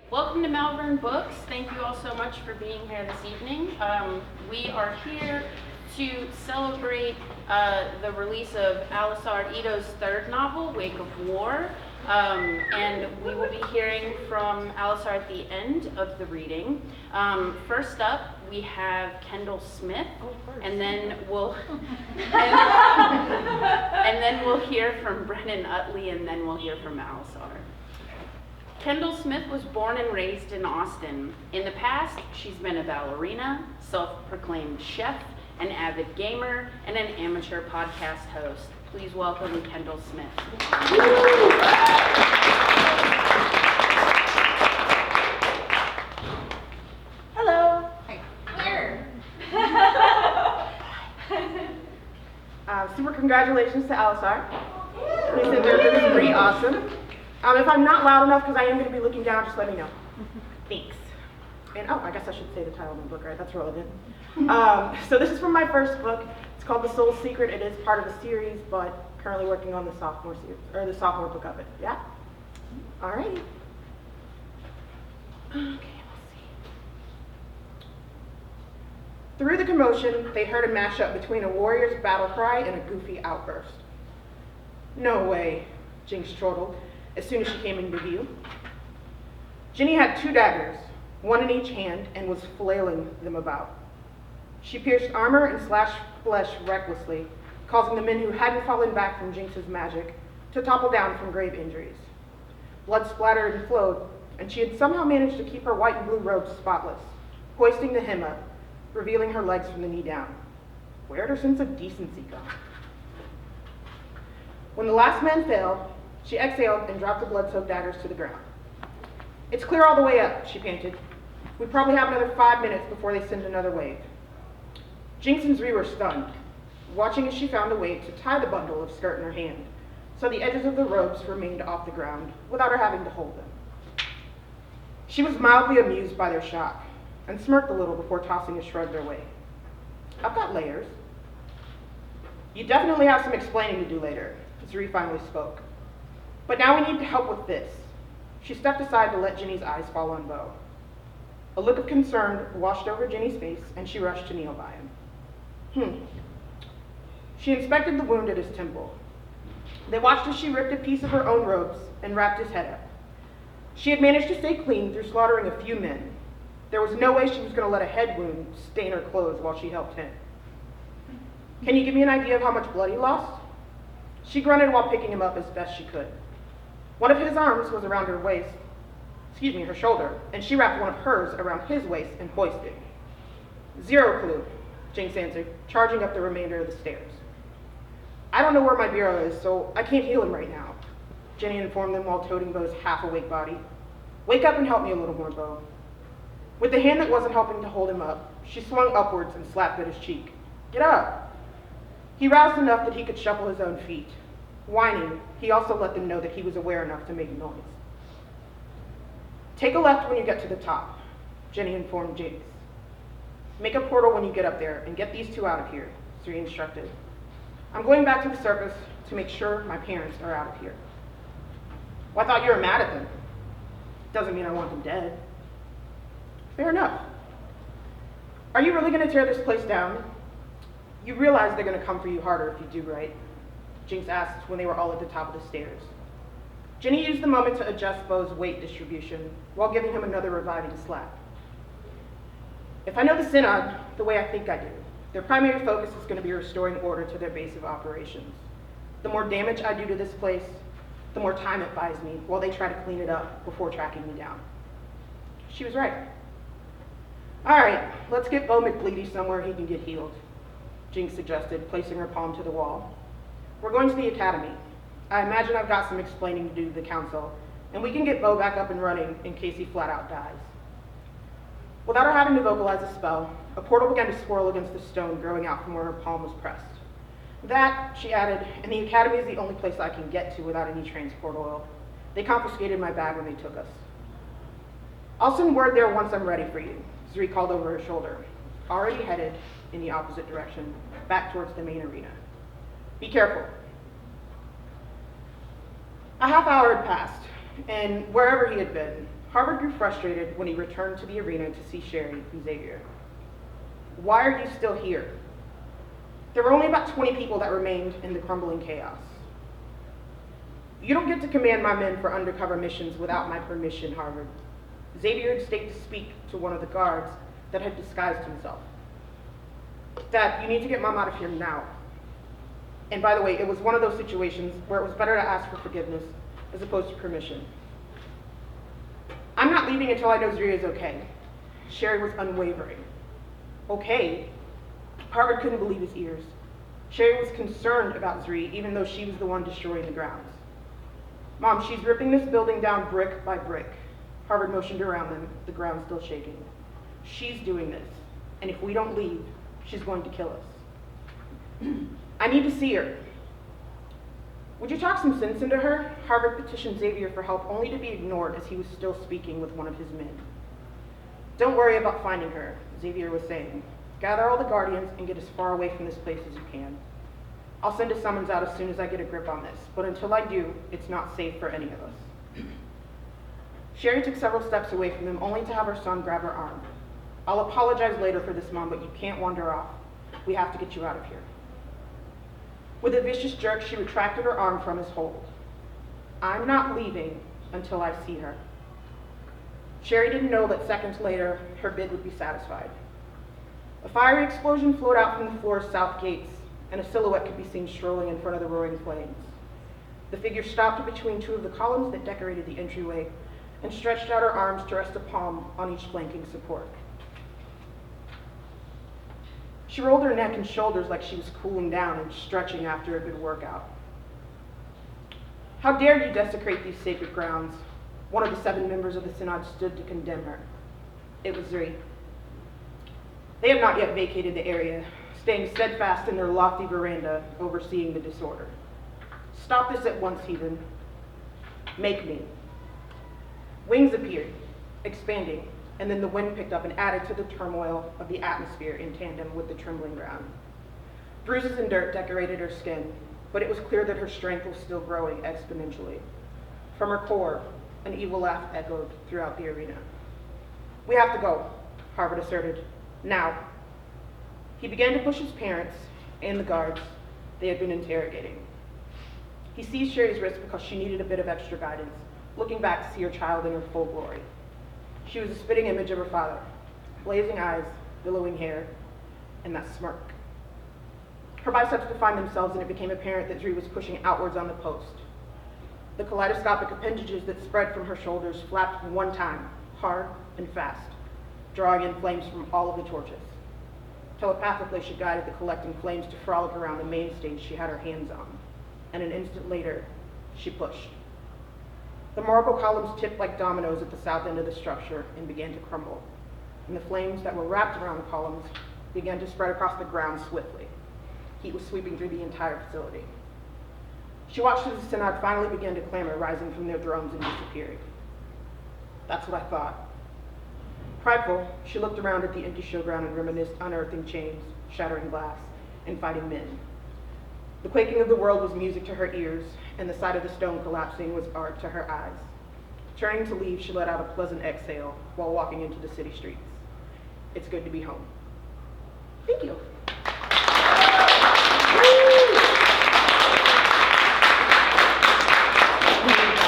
Welcome to Malvern Books. Thank you all so much for being here this evening. We are here to celebrate the release of Alisar Eido's third novel, Wake of War. And we will be hearing from Alisar at the end of the reading. First up, we have Kendall Smith, and then we'll and then we'll hear from Brennan Utley, and then we'll hear from Alisar. Kendall Smith was born and raised in Austin. In the past, she's been a ballerina, self-proclaimed chef, an avid gamer, and an amateur podcast host. Please welcome Kendall Smith. Hello. Hi. Here. Super congratulations to Alisar. He said this is pretty awesome. If I'm not loud enough, because I am going to be looking down, just let me know. Thanks. And I guess I should say the title of the book, right? That's relevant. So this is from my first book. It's called The Soul Secret. It is part of a series, but currently working on the sophomore series, or the sophomore book of it. Yeah? Alrighty. Okay, let's see. Through the commotion, they heard a mashup between a warrior's battle cry and a goofy outburst. No way, Jinx chortled as soon as she came into view. Ginny had 2 daggers, one in each hand, and was flailing them about. She pierced armor and slashed flesh recklessly, causing the men who hadn't fallen back from Jinx's magic to topple down from grave injuries. Blood splattered and flowed, and she had somehow managed to keep her white and blue robes spotless, hoisting the hem up, revealing her legs from the knee down. Where'd her sense of decency go? When the last man fell, she exhaled and dropped the blood-soaked daggers to the ground. It's clear all the way up, she panted. We probably have another 5 minutes before they send another wave. Jinx and Zri were stunned, watching as she found a way to tie the bundle of skirt in her hand, so the edges of the robes remained off the ground without her having to hold them. She was mildly amused by their shock, and smirked a little before tossing a shrug their way. I've got layers. You definitely have some explaining to do later, Zri finally spoke. But now we need help with this. She stepped aside to let Ginny's eyes fall on Beau. A look of concern washed over Ginny's face, and she rushed to kneel by him. She inspected the wound at his temple. They watched as she ripped a piece of her own robes and wrapped his head up. She had managed to stay clean through slaughtering a few men. There was no way she was going to let a head wound stain her clothes while she helped him. Can you give me an idea of how much blood he lost? She grunted while picking him up as best she could. One of his arms was around her shoulder, and she wrapped one of hers around his waist and hoisted. 0 clue, Jinx answered, charging up the remainder of the stairs. I don't know where my bureau is, so I can't heal him right now, Ginny informed them while toting Beau's half-awake body. Wake up and help me a little more, Beau. With the hand that wasn't helping to hold him up, she swung upwards and slapped at his cheek. Get up! He roused enough that he could shuffle his own feet. Whining, he also let them know that he was aware enough to make noise. Take a left when you get to the top, Ginny informed Jinx. Make a portal when you get up there and get these 2 out of here, Zri instructed. I'm going back to the surface to make sure my parents are out of here. Well, I thought you were mad at them. Doesn't mean I want them dead. Fair enough. Are you really going to tear this place down? You realize they're going to come for you harder if you do, right? Jinx asked when they were all at the top of the stairs. Ginny used the moment to adjust Beau's weight distribution while giving him another reviving slap. If I know the Synod the way I think I do, their primary focus is going to be restoring order to their base of operations. The more damage I do to this place, the more time it buys me while they try to clean it up before tracking me down. She was right. All right, let's get Beau McBleedy somewhere he can get healed, Jinx suggested, placing her palm to the wall. We're going to the academy. I imagine I've got some explaining to do to the council, and we can get Beau back up and running in case he flat out dies. Without her having to vocalize a spell, a portal began to swirl against the stone growing out from where her palm was pressed. That, she added, and the academy is the only place I can get to without any transport oil. They confiscated my bag when they took us. I'll send word there once I'm ready for you, Zri called over her shoulder, already headed in the opposite direction, back towards the main arena. Be careful. A half hour had passed, and wherever he had been, Harvard grew frustrated when he returned to the arena to see Sherry and Xavier. Why are you still here? There were only about 20 people that remained in the crumbling chaos. You don't get to command my men for undercover missions without my permission, Harvard. Xavier had stayed to speak to one of the guards that had disguised himself. Dad, you need to get Mom out of here now. And by the way, it was one of those situations where it was better to ask for forgiveness as opposed to permission. I'm not leaving until I know Zri is okay. Sherry was unwavering. Okay? Harvard couldn't believe his ears. Sherry was concerned about Zri, even though she was the one destroying the grounds. Mom, she's ripping this building down brick by brick. Harvard motioned around them, the ground still shaking. She's doing this, and if we don't leave, she's going to kill us. I need to see her. Would you talk some sense into her? Harvard petitioned Xavier for help, only to be ignored as he was still speaking with one of his men. Don't worry about finding her, Xavier was saying. Gather all the guardians and get as far away from this place as you can. I'll send a summons out as soon as I get a grip on this, but until I do, it's not safe for any of us. Sherry took several steps away from him, only to have her son grab her arm. I'll apologize later for this, Mom, but you can't wander off. We have to get you out of here. With a vicious jerk, she retracted her arm from his hold. I'm not leaving until I see her. Sherry didn't know that seconds later, her bid would be satisfied. A fiery explosion flowed out from the floor's south gates, and a silhouette could be seen strolling in front of the roaring flames. The figure stopped between two of the columns that decorated the entryway and stretched out her arms to rest a palm on each flanking support. She rolled her neck and shoulders like she was cooling down and stretching after a good workout. How dare you desecrate these sacred grounds? One of the 7 members of the Synod stood to condemn her. It was Zri. They had not yet vacated the area, staying steadfast in their lofty veranda, overseeing the disorder. Stop this at once, heathen. Make me. Wings appeared, expanding, and then the wind picked up and added to the turmoil of the atmosphere in tandem with the trembling ground. Bruises and dirt decorated her skin, but it was clear that her strength was still growing exponentially. From her core, an evil laugh echoed throughout the arena. We have to go, Harvard asserted. Now. He began to push his parents and the guards they had been interrogating. He seized Sherry's wrist because she needed a bit of extra guidance, looking back to see her child in her full glory. She was a spitting image of her father, blazing eyes, billowing hair, and that smirk. Her biceps defined themselves, and it became apparent that Zri was pushing outwards on the post. The kaleidoscopic appendages that spread from her shoulders flapped one time, hard and fast, drawing in flames from all of the torches. Telepathically, she guided the collecting flames to frolic around the main stage she had her hands on, and an instant later, she pushed. The marble columns tipped like dominoes at the south end of the structure and began to crumble, and the flames that were wrapped around the columns began to spread across the ground swiftly. Heat was sweeping through the entire facility. She watched as the Synod finally began to clamor, rising from their thrones and disappearing. That's what I thought. Prideful, she looked around at the empty showground and reminisced unearthing chains, shattering glass, and fighting men. The quaking of the world was music to her ears, and the sight of the stone collapsing was art to her eyes. Turning to leave, she let out a pleasant exhale while walking into the city streets. It's good to be home. Thank you.